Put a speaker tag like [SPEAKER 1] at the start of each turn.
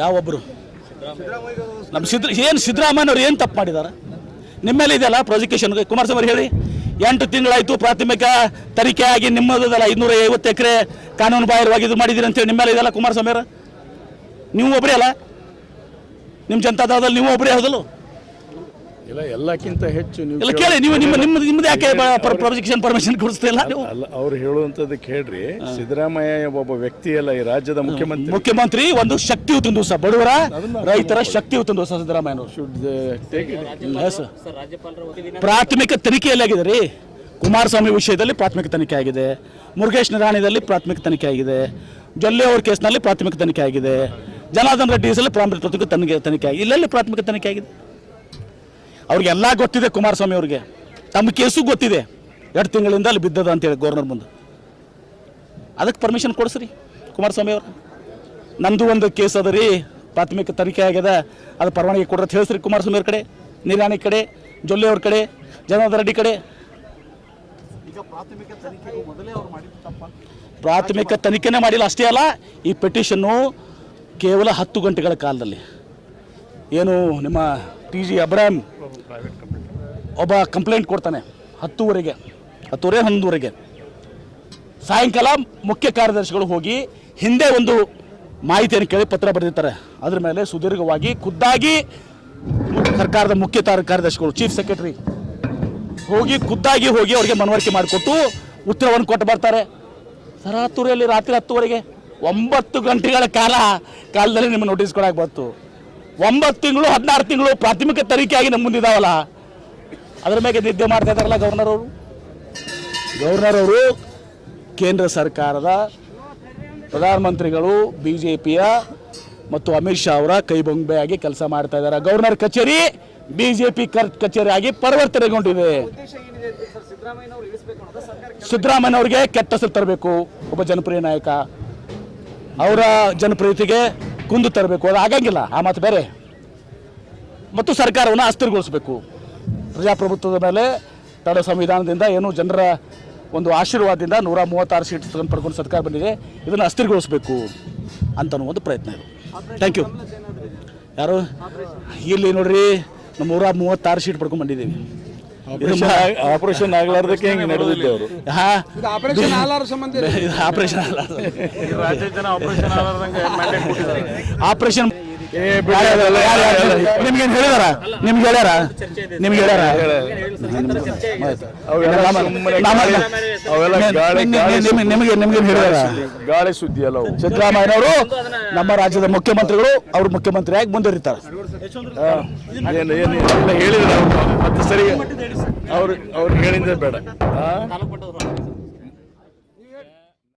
[SPEAKER 1] ಯಾವೊಬ್ಬರು ನಮ್ಮ ಸಿದ್ದರಾಮಯ್ಯವ್ರು ಏನು ತಪ್ಪು ಮಾಡಿದ್ದಾರೆ? ನಿಮ್ಮ ಮೇಲೆ ಇದೆಯಲ್ಲ ಪ್ರಾಸಿಕ್ಯೂಷನ್. ಕುಮಾರಸ್ವಾಮಿ ಅವರು ಹೇಳಿ, 8 ತಿಂಗಳಾಯಿತು ಪ್ರಾಥಮಿಕ ತನಿಖೆ ಆಗಿ ನಿಮ್ಮದಲ್ಲ 550 ಎಕರೆ ಕಾನೂನು ಬಾಹಿರವಾಗಿ ಇದು ಮಾಡಿದ್ದೀರಿ ಅಂತೇಳಿ ನಿಮ್ಮ ಮೇಲೆ ಇದೆಲ್ಲ ಕುಮಾರಸ್ವಾಮಿ ಅವರ. ನೀವು ಒಬ್ಬರೇ ಅಲ್ಲ, ನಿಮ್ಮ ಜನತಾದಳದಲ್ಲಿ ನೀವು ಒಬ್ಬರೇ ಹೌದಲ್ಲ?
[SPEAKER 2] ಇಲ್ಲ, ಎಲ್ಲಕ್ಕಿಂತ ಹೆಚ್ಚು
[SPEAKER 1] ಇಲ್ಲ ಕೇಳಿ, ನೀವು ನಿಮ್ಮದು ಯಾಕೆ ಪ್ರಾಸಿಕ್ಯೂಷನ್ ಪರ್ಮಿಷನ್ ಕೊಡಿಸ್ತಿಲ್ಲ ನೀವು?
[SPEAKER 2] ಅಲ್ಲ, ಅವ್ರು ಹೇಳುವಂಥದ್ದಕ್ಕೆ ಹೇಳ್ರಿ. ಸಿದ್ದರಾಮಯ್ಯ ಒಬ್ಬ ವ್ಯಕ್ತಿ ಅಲ್ಲ, ಈ ರಾಜ್ಯದ
[SPEAKER 1] ಮುಖ್ಯಮಂತ್ರಿ. ಒಂದು ಶಕ್ತಿಯುತ ದಿವಸ, ಬಡವರ ರೈತರ ಶಕ್ತಿಯುತ ದಿವಸ ಸಿದ್ದರಾಮಯ್ಯನವರು. ಪ್ರಾಥಮಿಕ ತನಿಖೆಯಲ್ಲಿ ಆಗಿದೆ ರೀ. ಕುಮಾರಸ್ವಾಮಿ ವಿಷಯದಲ್ಲಿ ಪ್ರಾಥಮಿಕ ತನಿಖೆ ಆಗಿದೆ, ಮುರುಗೇಶ್ ನಿರಾಣಿದಲ್ಲಿ ಪ್ರಾಥಮಿಕ ತನಿಖೆ ಆಗಿದೆ, ಜೊಲ್ಲೆ ಅವ್ರ ಕೇಸ್ನಲ್ಲಿ ಪ್ರಾಥಮಿಕ ತನಿಖೆ ಆಗಿದೆ, ಜನಾರ್ದನ್ ರೆಡ್ಡಿ ಕೇಸಲ್ಲಿ ಪ್ರಾಥಮಿಕ ತನಿಖೆ ಆಗಿದೆ. ಇಲ್ಲೆಲ್ಲಿ ಪ್ರಾಥಮಿಕ ತನಿಖೆ ಆಗಿದೆ? ಅವ್ರಿಗೆಲ್ಲ ಗೊತ್ತಿದೆ. ಕುಮಾರಸ್ವಾಮಿ ಅವ್ರಿಗೆ ತಮ್ಮ ಕೇಸು ಗೊತ್ತಿದೆ, 2 ತಿಂಗಳಿಂದ ಅಲ್ಲಿ ಬಿದ್ದದ ಅಂತೇಳಿ ಗವರ್ನರ್ ಮುಂದೆ. ಅದಕ್ಕೆ ಪರ್ಮಿಷನ್ ಕೊಡಿಸ್ರಿ ಕುಮಾರಸ್ವಾಮಿ ಅವರು. ನಮ್ಮದು ಒಂದು ಕೇಸ್ ಅದ ರೀ, ಪ್ರಾಥಮಿಕ ತನಿಖೆ ಆಗ್ಯದ, ಅದು ಪರವಾನಗಿ ಕೊಡ್ರತ್ ಹೇಳಿಸ್ರಿ ಕುಮಾರಸ್ವಾಮಿ ಅವ್ರ ಕಡೆ, ನಿರಾಣಿ ಕಡೆ, ಜೊಲ್ಲೆ ಅವ್ರ ಕಡೆ, ಜನಾರ್ದನ್ ರೆಡ್ಡಿ ಕಡೆ. ಪ್ರಾಥಮಿಕ ತನಿಖೆನೇ ಮಾಡಿಲ್ಲ. ಅಷ್ಟೇ ಅಲ್ಲ, ಈ ಪೆಟಿಷನ್ನು ಕೇವಲ 10 ಗಂಟೆಗಳ ಕಾಲದಲ್ಲಿ ಏನು ನಿಮ್ಮ TG ಅಬ್ರಾಮ್ ಒಬ್ಬ ಕಂಪ್ಲೇಂಟ್ ಕೊಡ್ತಾನೆ 10:30, 11:00 ಸಾಯಂಕಾಲ ಮುಖ್ಯ ಕಾರ್ಯದರ್ಶಿಗಳು ಹೋಗಿ ಹಿಂದೆ ಒಂದು ಮಾಹಿತಿಯನ್ನು ಕೇಳಿ ಪತ್ರ ಬರೆದಿರ್ತಾರೆ. ಅದ್ರ ಮೇಲೆ ಸುದೀರ್ಘವಾಗಿ ಖುದ್ದಾಗಿ ಸರ್ಕಾರದ ಮುಖ್ಯ ಕಾರ್ಯದರ್ಶಿಗಳು, ಚೀಫ್ ಸೆಕ್ರೆಟರಿ ಖುದ್ದಾಗಿ ಹೋಗಿ ಅವ್ರಿಗೆ ಮನವರಿಕೆ ಮಾಡಿಕೊಟ್ಟು ಉತ್ತರವನ್ನು ಕೊಟ್ಟು ಬರ್ತಾರೆ. ಸರಾತುರಿಯಲ್ಲಿ ರಾತ್ರಿ 10:00 9 ಗಂಟೆಗಳ ಕಾಲದಲ್ಲಿ ನಿಮ್ಮ ನೋಟಿಸ್ ಕೊಡಕ್ಕೆ ಬಂತು. 9 ತಿಂಗಳು 16 ತಿಂಗಳು ಪ್ರಾಥಮಿಕ ತನಿಖೆಯಾಗಿ ನಮ್ಮ ಮುಂದಿದ್ದಾವಲ್ಲ, ಅದರ ಮೇಲೆ ನಿದ್ದೆ ಮಾಡ್ತಾ ಇದ್ದಾರಲ್ಲ ಗವರ್ನರ್ ಅವರು. ಕೇಂದ್ರ ಸರ್ಕಾರದ ಪ್ರಧಾನಮಂತ್ರಿಗಳು BJPಯ ಮತ್ತು ಅಮಿತ್ ಶಾ ಅವರ ಕೈಬೊಂಬೆಯಾಗಿ ಕೆಲಸ ಮಾಡ್ತಾ ಇದ್ದಾರೆ. ಗವರ್ನರ್ ಕಚೇರಿ BJP ಕಚೇರಿಯಾಗಿ ಪರಿವರ್ತನೆಗೊಂಡಿದೆ. ಸಿದ್ದರಾಮಯ್ಯನವ್ರಿಗೆ ಕೆಟ್ಟ ಹೆಸರು ತರಬೇಕು, ಒಬ್ಬ ಜನಪ್ರಿಯ ನಾಯಕ, ಅವರ ಜನಪ್ರಿಯತೆಗೆ ಕುಂದು ತರಬೇಕು, ಅದು ಆಗಂಗಿಲ್ಲ, ಆ ಮಾತು ಬೇರೆ. ಮತ್ತು ಸರ್ಕಾರವನ್ನು ಅಸ್ಥಿರಗೊಳಿಸಬೇಕು. ಪ್ರಜಾಪ್ರಭುತ್ವದ ಮೇಲೆ ತಡ ಸಂವಿಧಾನದಿಂದ ಏನು ಜನರ ಒಂದು ಆಶೀರ್ವಾದದಿಂದ 136 ಸೀಟ್ ಪಡ್ಕೊಂಡು ಸರ್ಕಾರ ಬಂದಿದೆ, ಇದನ್ನು ಅಸ್ಥಿರಗೊಳಿಸಬೇಕು ಅಂತನೂ ಒಂದು ಪ್ರಯತ್ನ ಇದೆ. Thank you. ಯಾರು ಇಲ್ಲಿ ನೋಡ್ರಿ, ನಮ್ಮ 136 ಸೀಟ್ ಪಡ್ಕೊಂಡು ಬಂದಿದ್ದೀವಿ.
[SPEAKER 2] ಆಪರೇಷನ್ ಆಗಲಾರ್ದಕ್ಕೆ ಹೆಂಗೆ ನಡೆದಿದ್ದೆ ಅವರು.
[SPEAKER 1] ಆಪರೇಷನ್ ನಿಮ್ಗೆ ಹೇಳ್ಯಾರ
[SPEAKER 2] ಗಾಳಿ ಸುದ್ದಿ ಅಲ್ಲ.
[SPEAKER 1] ಸಿದ್ದರಾಮಯ್ಯನವರು ನಮ್ಮ ರಾಜ್ಯದ ಮುಖ್ಯಮಂತ್ರಿಗಳು, ಅವ್ರು ಮುಖ್ಯಮಂತ್ರಿಯಾಗಿ ಮುಂದುವರಿತಾರೆ.
[SPEAKER 2] ಹೇಳಿದ್ರೆ ಮತ್ತೆ ಸರಿ, ಅವ್ರು ಹೇಳಿದ್ರೆ ಬೇಡ.